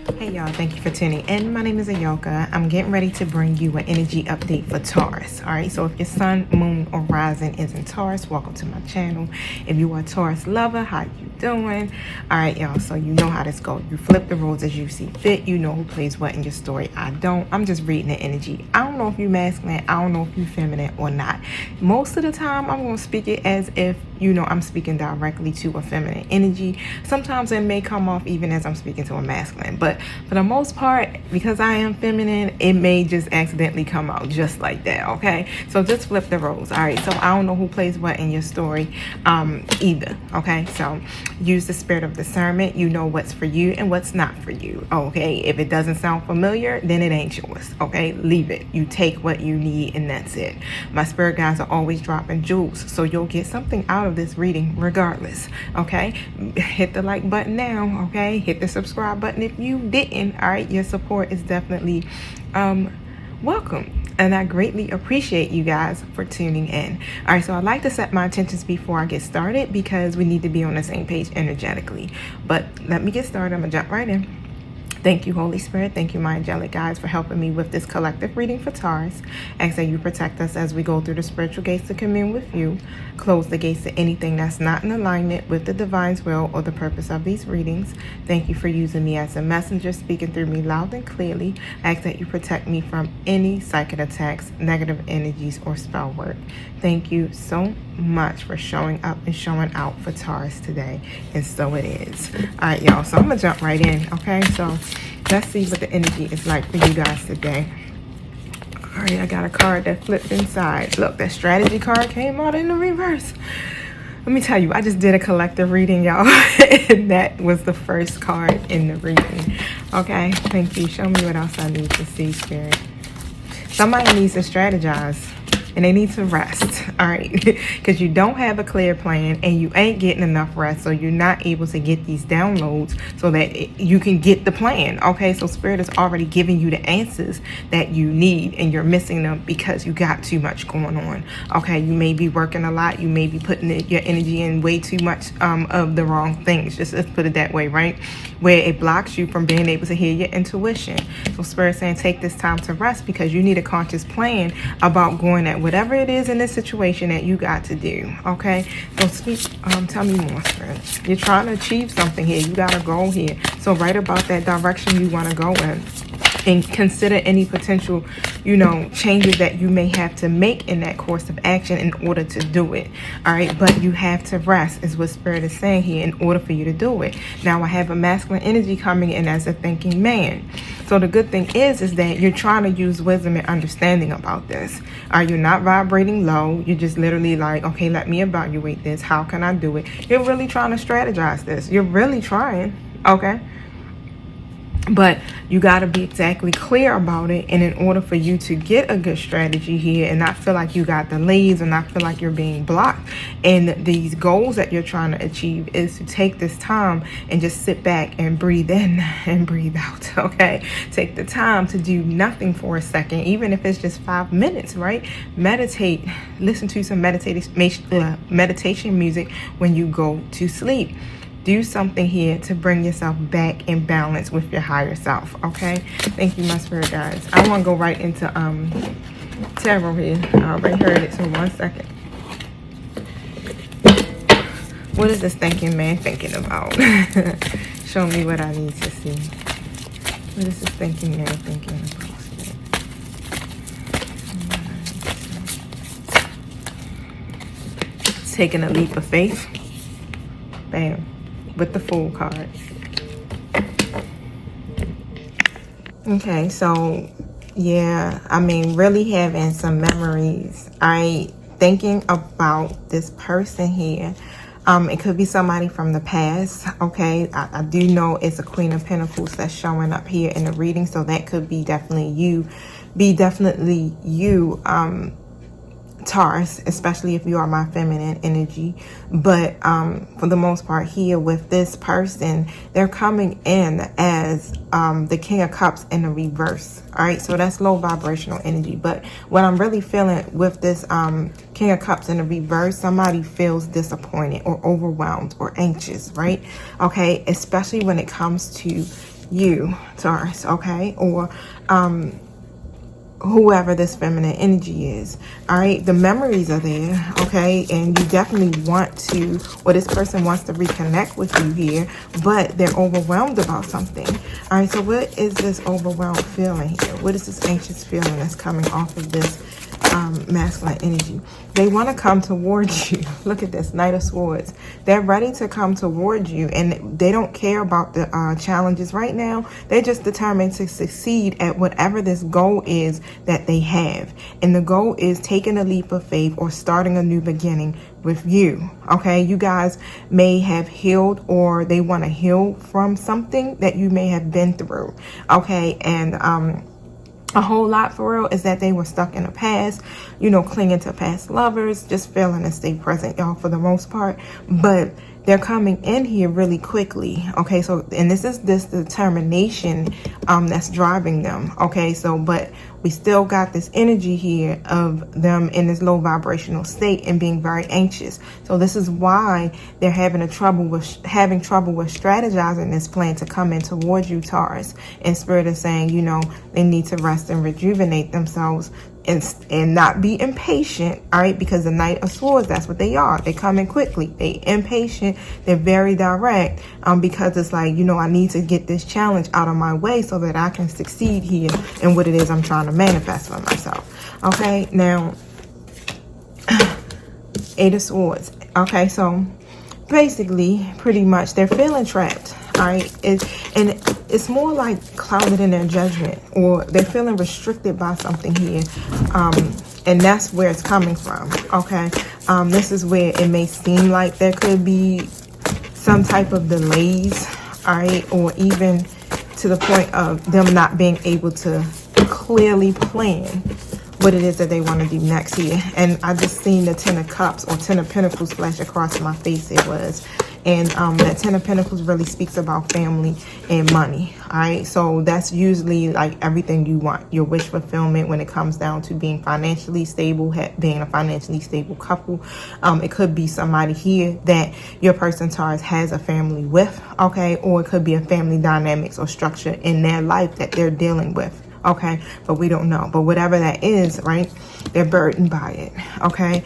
Hey y'all, thank you for tuning in. My name is Ayoka. I'm getting ready to bring you an energy update for Taurus. Alright, so if your sun, moon, or rising is in Taurus, welcome to my channel. If you are a Taurus lover, how you doing? Alright y'all, so you know how this goes. You flip the roles as you see fit. You know who plays what in your story. I don't. I'm just reading the energy. I don't know if you're masculine. I don't know if you're feminine or not. Most of the time, I'm going to speak it as if, you know, I'm speaking directly to a feminine energy. Sometimes it may come off even as I'm speaking to a masculine, but for the most part, because I am feminine, it may just accidentally come out just like that. Okay, so just flip the roles. All right, so I don't know who plays what in your story either. Okay, so use the spirit of discernment. You know what's for you and what's not for you. Okay, if it doesn't sound familiar, then it ain't yours. Okay, leave it. You take what you need and that's it. My spirit guides are always dropping jewels, so you'll get something out of this reading regardless. Okay, hit the like button now. Okay, hit the subscribe button if you didn't. All right, your support is definitely welcome, and I greatly appreciate you guys for tuning in. All right, so I'd like to set my intentions before I get started because we need to be on the same page energetically. But let me get started. I'm gonna jump right in. Thank you, Holy Spirit. Thank you, my angelic guides, for helping me with this collective reading for Taurus. Ask that you protect us as we go through the spiritual gates to commune with you. Close the gates to anything that's not in alignment with the divine's will or the purpose of these readings. Thank you for using me as a messenger, speaking through me loud and clearly. Ask that you protect me from any psychic attacks, negative energies, or spell work. Thank you so much for showing up and showing out for Taurus today, and so it is. All right, y'all, so I'm gonna jump right in. Okay, so let's see what the energy is like for you guys today. All right, I got a card that flipped inside. Look, that strategy card came out in the reverse. Let me tell you, I just did a collective reading, y'all, and that was the first card in the reading. Okay, thank you. Show me what else I need to see, Spirit. Somebody needs to strategize. And they need to rest, all right? Because you don't have a clear plan and you ain't getting enough rest, so you're not able to get these downloads so that you can get the plan, okay? So Spirit is already giving you the answers that you need, and you're missing them because you got too much going on, okay? You may be working a lot. You may be putting your energy in way too much of the wrong things. Just let's put it that way, right? Where it blocks you from being able to hear your intuition. So Spirit saying take this time to rest because you need a conscious plan about going at whatever it is in this situation that you got to do. Okay, so speak. Tell me more, Spirit. You're trying to achieve something here. You got a goal here. So write about that direction you want to go in, and consider any potential, you know, changes that you may have to make in that course of action in order to do it. All right, but you have to rest, is what Spirit is saying here, in order for you to do it. Now I have a masculine energy coming in as a thinking man. So the good thing is that you're trying to use wisdom and understanding about this. Are you not vibrating low? You're just literally like, okay, let me evaluate this. How can I do it? You're really trying to strategize this. You're really trying, okay? But you got to be exactly clear about it. And in order for you to get a good strategy here and not feel like you got delays and not feel like you're being blocked and these goals that you're trying to achieve, is to take this time and just sit back and breathe in and breathe out. Okay, take the time to do nothing for a second, even if it's just 5 minutes, right? Meditate, listen to some meditation music when you go to sleep. Do something here to bring yourself back in balance with your higher self, okay? Thank you, my spirit guides. I want to go right into tarot here. I already heard it, so 1 second. What is this thinking man thinking about? Show me what I need to see. What is this thinking man thinking about? Taking a leap of faith. Bam. With the Fool card. Okay, so yeah, I mean, really having some memories. Thinking about this person here. It could be somebody from the past. Okay, I do know it's a Queen of Pentacles that's showing up here in the reading, so that could be definitely you. Taurus, especially if you are my feminine energy. But for the most part here with this person, they're coming in as the King of Cups in the reverse. All right, so that's low vibrational energy. But what I'm really feeling with this King of Cups in the reverse, somebody feels disappointed or overwhelmed or anxious, right? Okay, especially when it comes to you, Taurus, okay? Or whoever this feminine energy is. All right, the memories are there, okay? And you definitely want to, or this person wants to reconnect with you here, but they're overwhelmed about something. All right, so what is this overwhelmed feeling here? What is this anxious feeling that's coming off of this masculine energy? They want to come towards you. Look at this, Knight of Swords. They're ready to come towards you, and they don't care about the challenges right now. They're just determined to succeed at whatever this goal is that they have. And the goal is taking a leap of faith or starting a new beginning with you. Okay, you guys may have healed, or they want to heal from something that you may have been through. Okay, and a whole lot for real is that they were stuck in the past, you know, clinging to past lovers, just failing to stay present, y'all, for the most part. But they're coming in here really quickly. Okay, so, and this is this determination that's driving them. Okay, so, but we still got this energy here of them in this low vibrational state and being very anxious. So this is why they're having trouble with strategizing this plan to come in towards you, Taurus. And Spirit is saying, you know, they need to rest and rejuvenate themselves and not be impatient. All right, because the Knight of Swords, that's what they are. They come in quickly. They impatient. They're very direct, because it's like, you know, I need to get this challenge out of my way so that I can succeed here in what it is I'm trying to manifest for myself. Okay, now Eight of Swords. Okay, so basically, pretty much, they're feeling trapped. All right, and it's more like clouded in their judgment, or they're feeling restricted by something here, and that's where it's coming from. Okay, this is where it may seem like there could be some type of delays, all right, or even to the point of them not being able to clearly plan what it is that they want to do next here. And I just seen the Ten of Cups or Ten of Pentacles flash across my face. It was. And that Ten of Pentacles really speaks about family and money. All right, so that's usually like everything you want, your wish fulfillment when it comes down to being financially stable, being a financially stable couple. It could be somebody here that your person, Taurus, has a family with, okay, or it could be a family dynamics or structure in their life that they're dealing with. Okay, but we don't know. But whatever that is, right, they're burdened by it. Okay,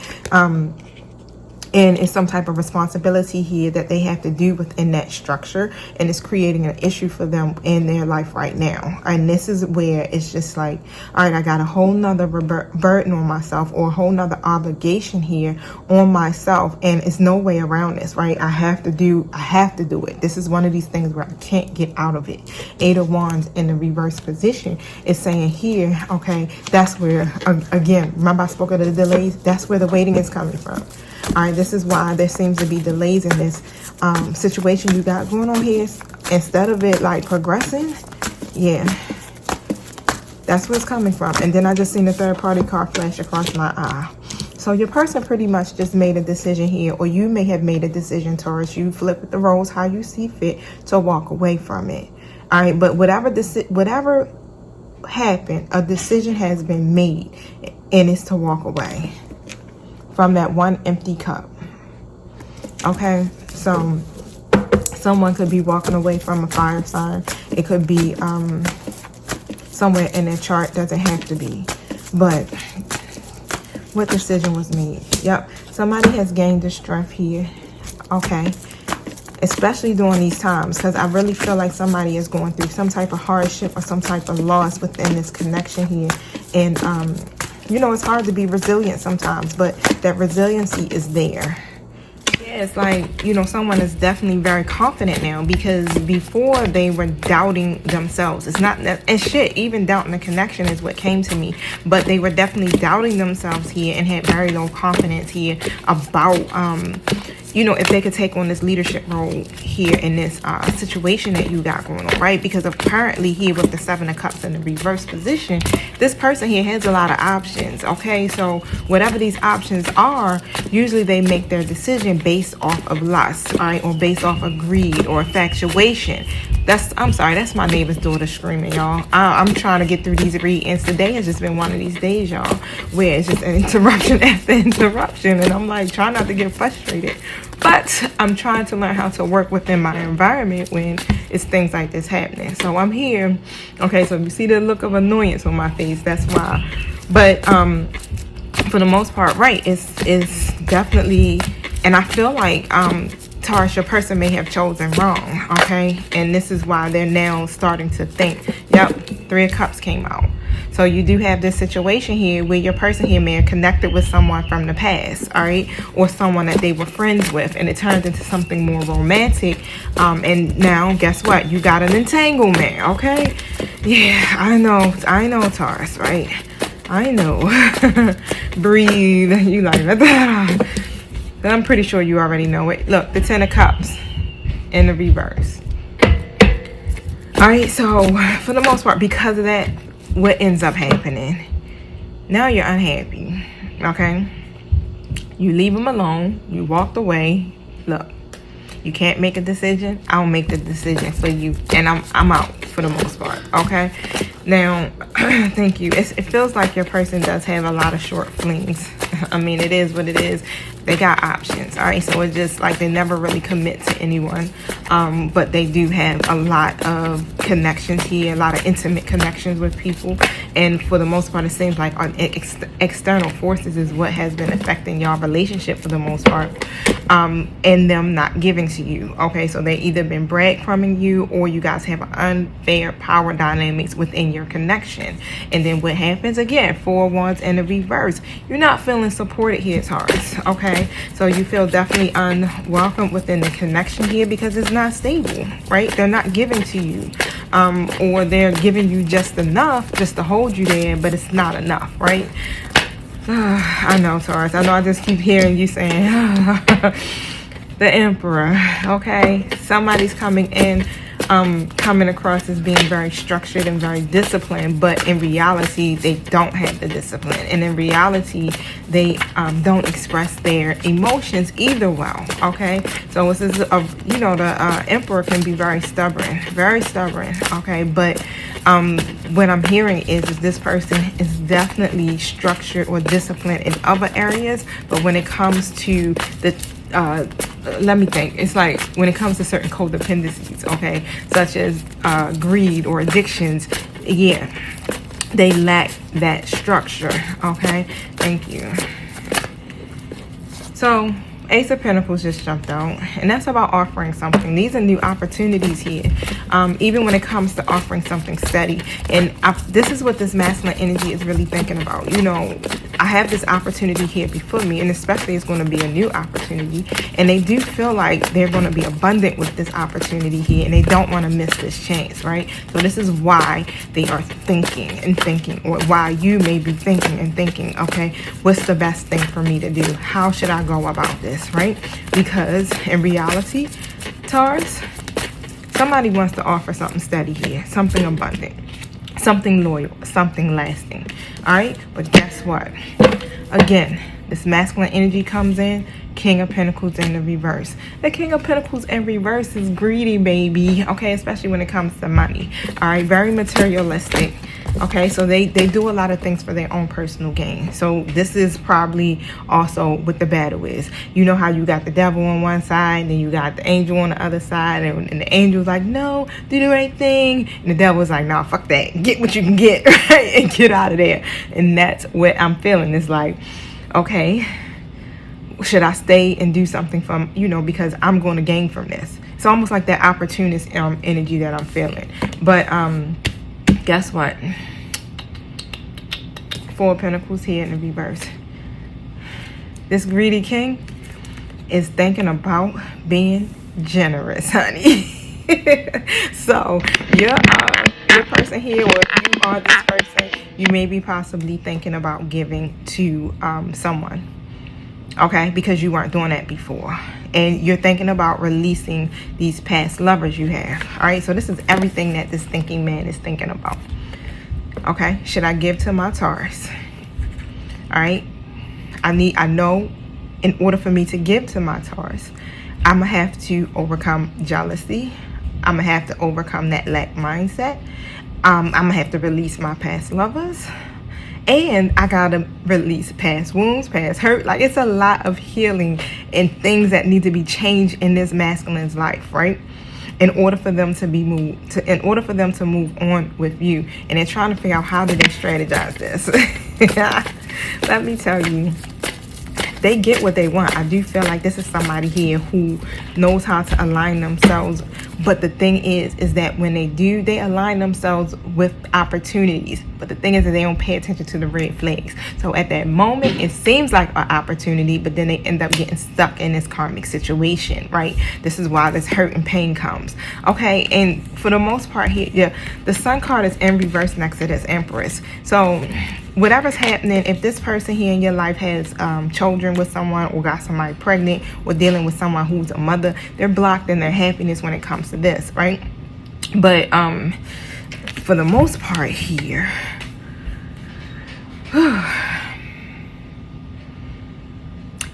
and it's some type of responsibility here that they have to do within that structure, and it's creating an issue for them in their life right now. And this is where it's just like, all right, I got a whole nother burden on myself, or a whole nother obligation here on myself, and it's no way around this, right? I have to do it. This is one of these things where I can't get out of it. Eight of Wands in the reverse position is saying here, okay, that's where, again, remember I spoke of the delays? That's where the waiting is coming from. All right, this is why there seems to be delays in this situation you got going on here. Instead of it like progressing, yeah, that's where it's coming from. And then I just seen the third party card flash across my eye. So your person pretty much just made a decision here, or you may have made a decision, Taurus. You flip the roles how you see fit to walk away from it. All right, but whatever happened, a decision has been made, and it's to walk away from that one empty cup. Okay, so someone could be walking away from a fire sign. It could be somewhere in their chart, doesn't have to be. But what decision was made? Yep, somebody has gained the strength here. Okay, especially during these times, because I really feel like somebody is going through some type of hardship or some type of loss within this connection here. And you know, it's hard to be resilient sometimes, but that resiliency is there. Yeah, it's like, you know, someone is definitely very confident now, because before they were doubting themselves. It's not that, and shit, even doubting the connection is what came to me. But they were definitely doubting themselves here and had very low confidence here about, you know, if they could take on this leadership role here in this situation that you got going on, right? Because apparently here with the Seven of Cups in the reverse position, this person here has a lot of options, okay? So whatever these options are, usually they make their decision based off of lust, all right? Or based off of greed or infatuation. I'm sorry, that's my neighbor's daughter screaming, y'all. I'm trying to get through these readings. Today has just been one of these days, y'all, where it's just an interruption after interruption. And I'm like, trying not to get frustrated. But I'm trying to learn how to work within my environment when it's things like this happening. So I'm here. Okay, so if you see the look of annoyance on my face, that's why. But for the most part, right, it's definitely, and I feel like Taurus, your person may have chosen wrong, okay? And this is why they're now starting to think. Yep, 3 of Cups came out. So you do have this situation here where your person here may have connected with someone from the past, all right? Or someone that they were friends with, and it turned into something more romantic. And now, guess what? You got an entanglement, okay? Yeah, I know, Taurus, right? I know. Breathe. You like that. I'm pretty sure you already know it. Look, the 10 of Cups in the reverse. All right, so for the most part, because of that, what ends up happening? Now you're unhappy, okay? You leave them alone. You walked away. Look, you can't make a decision. I'll make the decision for you, and I'm out for the most part, okay? Now, thank you. It feels like your person does have a lot of short flings. I mean, it is what it is. They got options, all right? So it's just like they never really commit to anyone. But they do have a lot of connections here, a lot of intimate connections with people. And for the most part, it seems like external forces is what has been affecting your relationship for the most part. And them not giving to you, okay? So they either been breadcrumbing you, or you guys have unfair power dynamics within your connection. And then what happens again? 4 wands in the reverse. You're not feeling supported here, Taurus, okay? So you feel definitely unwelcome within the connection here because it's not stable, right? They're not giving to you, or they're giving you just enough just to hold you there, but it's not enough, right? I know, Taurus. I know I just keep hearing you saying the Emperor, okay? Somebody's coming in, coming across as being very structured and very disciplined, but in reality, they don't have the discipline. And in reality, they don't express their emotions either well, okay? So this is, the Emperor can be very stubborn, okay? But what I'm hearing is this person is definitely structured or disciplined in other areas, but when it comes to the let me think. It's like when it comes to certain codependencies, okay, such as greed or addictions, yeah, they lack that structure, okay? Thank you. So Ace of Pentacles just jumped out, and that's about offering something. These are new opportunities here, even when it comes to offering something steady. And this is what this masculine energy is really thinking about. You know, I have this opportunity here before me, and especially it's going to be a new opportunity, and they do feel like they're going to be abundant with this opportunity here, and they don't want to miss this chance, right? So this is why they are thinking, or why you may be thinking, okay, what's the best thing for me to do? How should I go about this? Right? Because in reality, Taurus, somebody wants to offer something steady here, something abundant, something loyal, something lasting. All right, but guess what? Again, this masculine energy comes in, King of Pentacles in the reverse. The King of Pentacles in reverse is greedy, baby, okay, especially when it comes to money. All right, very materialistic. Okay, so they do a lot of things for their own personal gain. So this is probably also what the battle is. You know how you got the devil on one side, then you got the angel on the other side, and the angel's like, no, do the right thing. And the devil's like, nah, fuck that. Get what you can get, right? And get out of there. And that's what I'm feeling. It's like, okay, should I stay and do something from, because I'm going to gain from this. It's almost like that opportunist energy that I'm feeling. But guess what? 4 of Pentacles here in the reverse. This greedy king is thinking about being generous, honey. So your person here, or if you are this person, you may be possibly thinking about giving to someone, okay, because you weren't doing that before, and you're thinking about releasing these past lovers you have. All right, so this is everything that this thinking man is thinking about. Okay, should I give to my Taurus? All right, I know in order for me to give to my Taurus, I'm gonna have to overcome jealousy. I'm gonna have to overcome that lack mindset. I'm gonna have to release my past lovers, And I gotta release past wounds, past hurt. Like, it's a lot of healing and things that need to be changed in this masculine's life, right? In order for them to move on with you. And they're trying to figure out, how do they strategize this? Let me tell you, they get what they want. I do feel like this is somebody here who knows how to align themselves. But the thing is that when they do, they align themselves with opportunities. But the thing is that they don't pay attention to the red flags. So at that moment, it seems like an opportunity, but then they end up getting stuck in this karmic situation, right? This is why this hurt and pain comes. Okay, and for the most part here, yeah, the Sun card is in reverse next to this Empress. So whatever's happening, if this person here in your life has children with someone, or got somebody pregnant, or dealing with someone who's a mother, they're blocked in their happiness when it comes to this, right? But for the most part here,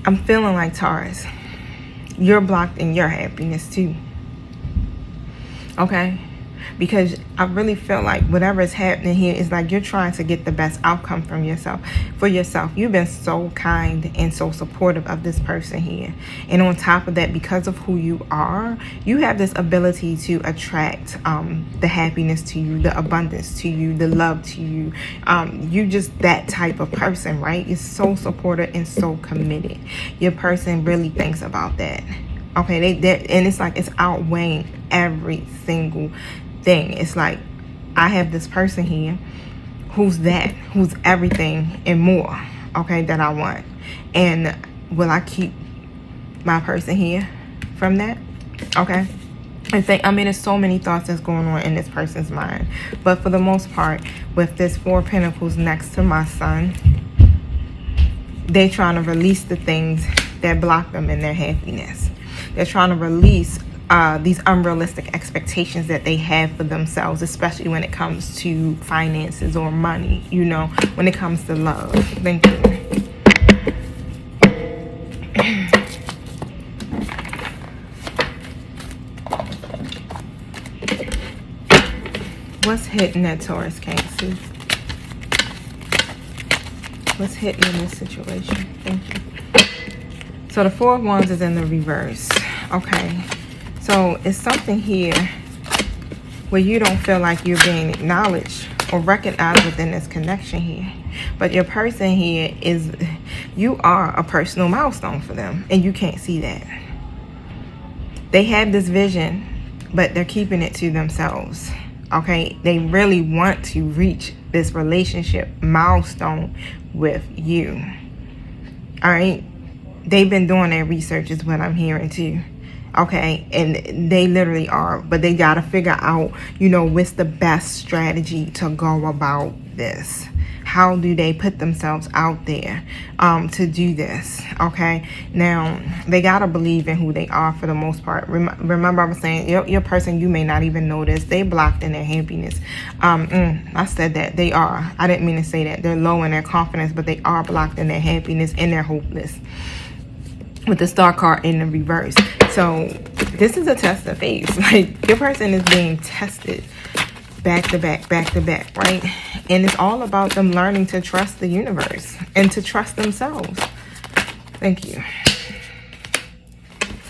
I'm feeling like, Taurus, you're blocked in your happiness too. Okay? Because I really feel like whatever is happening here is like you're trying to get the best outcome from yourself, for yourself. You've been so kind and so supportive of this person here. And on top of that, because of who you are, you have this ability to attract the happiness to you, the abundance to you, the love to you. You just that type of person, right? You're so supportive and so committed. Your person really thinks about that. Okay, and it's like it's outweighing every single thing. It's like I have this person here who's everything and more, okay, that I want. And will I keep my person here from that? Okay. I mean, there's so many thoughts that's going on in this person's mind. But for the most part, with this Four of Pentacles next to my Sun, they're trying to release the things that block them in their happiness. They're trying to release these unrealistic expectations that they have for themselves, especially when it comes to finances or money, you know, when it comes to love. Thank you. What's hitting that Taurus can't see? What's hitting in this situation? Thank you. So the Four of Wands is in the reverse. Okay. So it's something here where you don't feel like you're being acknowledged or recognized within this connection here. But your person here you are a personal milestone for them, and you can't see that. They have this vision, but they're keeping it to themselves. Okay, they really want to reach this relationship milestone with you. All right, they've been doing their research is what I'm hearing too. Okay, and they literally are, but they got to figure out, you know, what's the best strategy to go about this. How do they put themselves out there to do this? Okay, now they got to believe in who they are for the most part. Remember I was saying your person, you may not even notice they blocked in their happiness. I said that they are. I didn't mean to say that. They're low in their confidence, but they are blocked in their happiness and they're hopeless. With the Star card in the reverse. So this is a test of faith. Like, your person is being tested back to back, right? And it's all about them learning to trust the universe and to trust themselves. Thank you.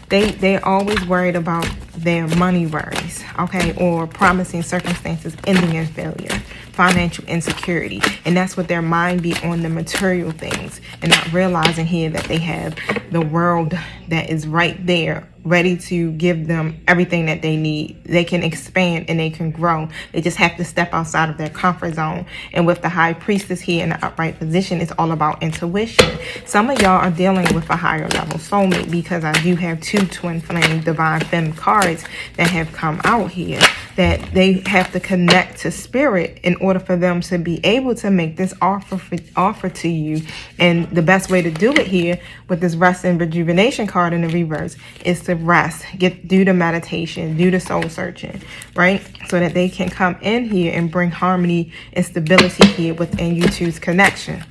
They're always worried about their money worries, okay, or promising circumstances ending in failure, financial insecurity, and that's what their mind be on, the material things, and not realizing here that they have the world that is right there ready to give them everything that they need. They can expand and they can grow. They just have to step outside of their comfort zone. And with the High Priestess here in the upright position, it's all about intuition. Some of y'all are dealing with a higher level soulmate, because I do have two twin flame divine femme cards that have come out here, that they have to connect to spirit in order for them to be able to make this offer to you. And the best way to do it here with this rest and rejuvenation card in the reverse is to rest, do the meditation, do the soul searching, right? So that they can come in here and bring harmony and stability here within you two's connection.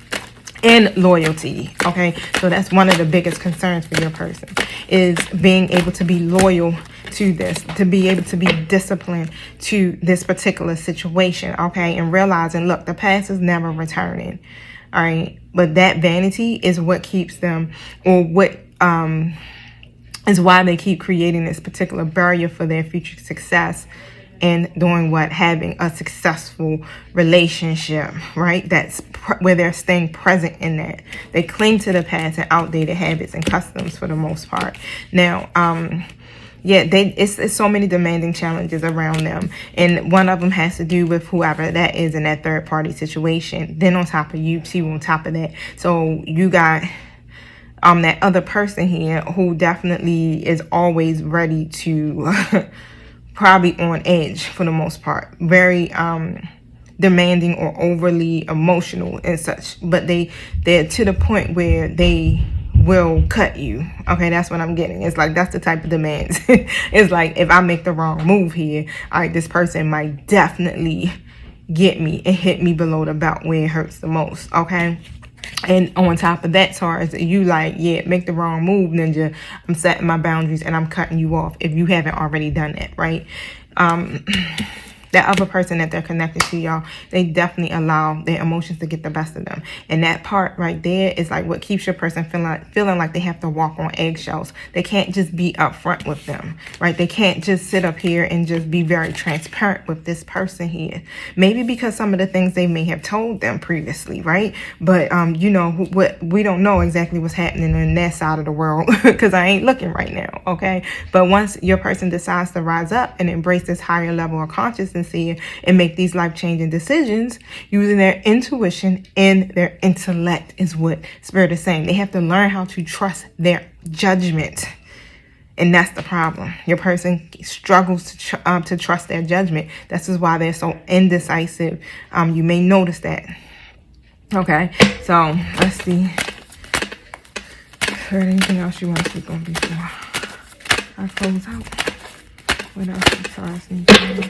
And loyalty, okay? So that's one of the biggest concerns for your person, is being able to be loyal to this, to be able to be disciplined to this particular situation, okay? And realizing, look, the past is never returning, all right? But that vanity is what keeps them, or what is why they keep creating this particular barrier for their future success and doing what? Having a successful relationship, right? That's where they're staying present in that. They cling to the past and outdated habits and customs for the most part. Now, yeah, it's so many demanding challenges around them. And one of them has to do with whoever that is in that third party situation. Then on top of you, too, on top of that. So you got that other person here who definitely is always ready to probably on edge for the most part, very demanding or overly emotional and such, but they're to the point where they will cut you. Okay, that's what I'm getting. It's like that's the type of demands. It's like, if I make the wrong move here, all right, this person might definitely get me and hit me below the belt where it hurts the most. Okay. And on top of that, Taurus, you like, yeah, make the wrong move, Ninja. I'm setting my boundaries and I'm cutting you off if you haven't already done that, right? That other person that they're connected to, y'all, they definitely allow their emotions to get the best of them. And that part right there is like what keeps your person feeling like they have to walk on eggshells. They can't just be upfront with them, right? They can't just sit up here and just be very transparent with this person here. Maybe because some of the things they may have told them previously, right? But, you know, what we don't know exactly what's happening in that side of the world because I ain't looking right now, okay? But once your person decides to rise up and embrace this higher level of consciousness here and make these life-changing decisions using their intuition and their intellect is what Spirit is saying. They have to learn how to trust their judgment. And that's the problem. Your person struggles to trust their judgment. This is why they're so indecisive. You may notice that. Okay, so let's see. Heard anything else you want to speak on before I close out? What else does Taurus need to know?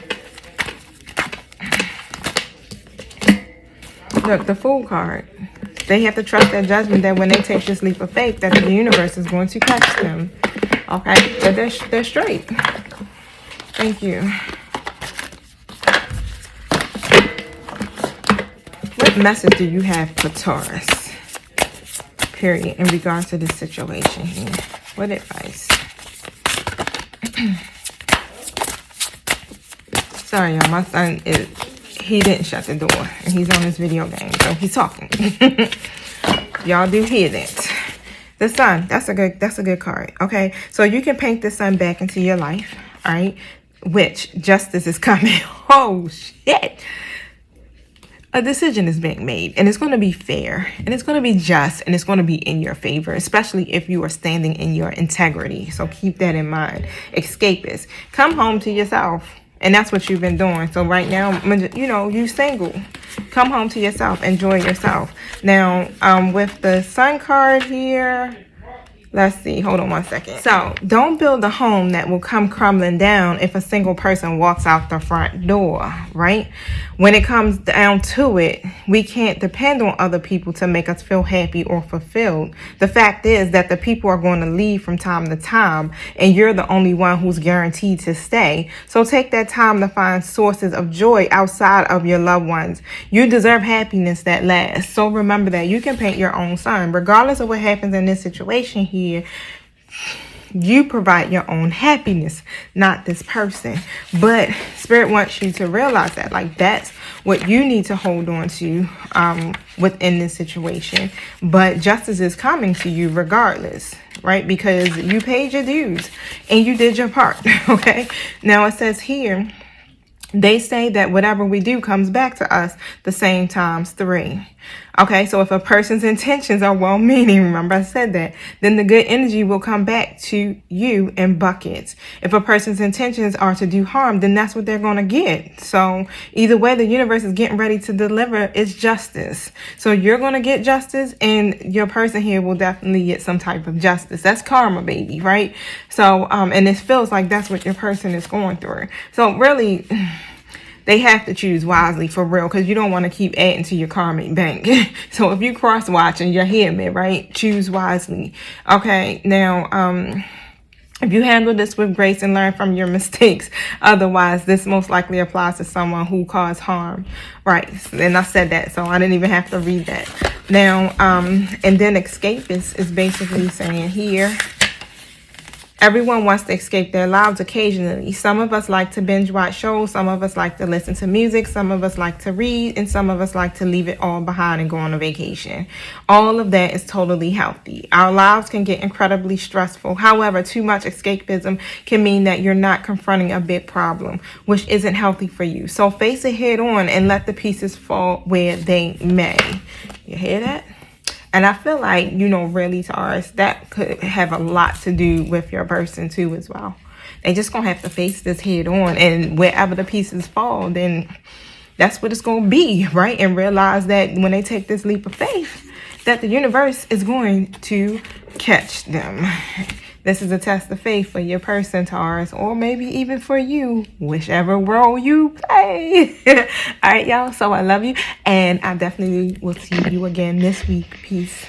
Look, the Fool card. They have to trust their judgment that when they take this leap of faith, that the universe is going to catch them. Okay, but they're straight. Thank you. What message do you have for Taurus? Period. In regards to this situation here. What advice? Sorry, y'all. My son he didn't shut the door. And he's on his video game. So he's talking. Y'all do hear that. The Sun. That's a good card. Okay. So you can paint the sun back into your life. All right. Which justice is coming. Oh, shit. A decision is being made, and it's going to be fair, and it's going to be just, and it's going to be in your favor, especially if you are standing in your integrity. So keep that in mind. Escapists, come home to yourself, and that's what you've been doing. So right now, you know, you single. Come home to yourself. Enjoy yourself. Now, with the Sun card here, let's see. Hold on one second. So don't build a home that will come crumbling down if a single person walks out the front door, right? When it comes down to it, we can't depend on other people to make us feel happy or fulfilled. The fact is that the people are going to leave from time to time, and you're the only one who's guaranteed to stay. So take that time to find sources of joy outside of your loved ones. You deserve happiness that lasts. So remember that you can paint your own sun. Regardless of what happens in this situation here, you provide your own happiness, not this person. But Spirit wants you to realize that, like, that's what you need to hold on to within this situation. But justice is coming to you regardless, right? Because you paid your dues and you did your part. Okay. Now it says here, they say that whatever we do comes back to us the same times 3. Okay, so if a person's intentions are well-meaning, remember I said that, then the good energy will come back to you in buckets. If a person's intentions are to do harm, then that's what they're going to get. So either way, the universe is getting ready to deliver its justice. So you're going to get justice, and your person here will definitely get some type of justice. That's karma, baby, right? So, and it feels like that's what your person is going through. So really, they have to choose wisely for real, because you don't want to keep adding to your karmic bank. So if you cross-watch and you're hearing me, right, choose wisely. Okay, now, If you handle this with grace and learn from your mistakes, otherwise this most likely applies to someone who caused harm. Right. And I said that, so I didn't even have to read that. Now, and then escapist is basically saying here, everyone wants to escape their lives occasionally. Some of us like to binge watch shows. Some of us like to listen to music. Some of us like to read. And some of us like to leave it all behind and go on a vacation. All of that is totally healthy. Our lives can get incredibly stressful. However, too much escapism can mean that you're not confronting a big problem, which isn't healthy for you. So face it head on and let the pieces fall where they may. You hear that? And I feel like, you know, really, Taurus, that could have a lot to do with your person too as well. They just going to have to face this head on, and wherever the pieces fall, then that's what it's going to be, right? And realize that when they take this leap of faith, that the universe is going to catch them. This is a test of faith for your person, Taurus, or maybe even for you, whichever role you play. All right, y'all. So I love you, and I definitely will see you again this week. Peace.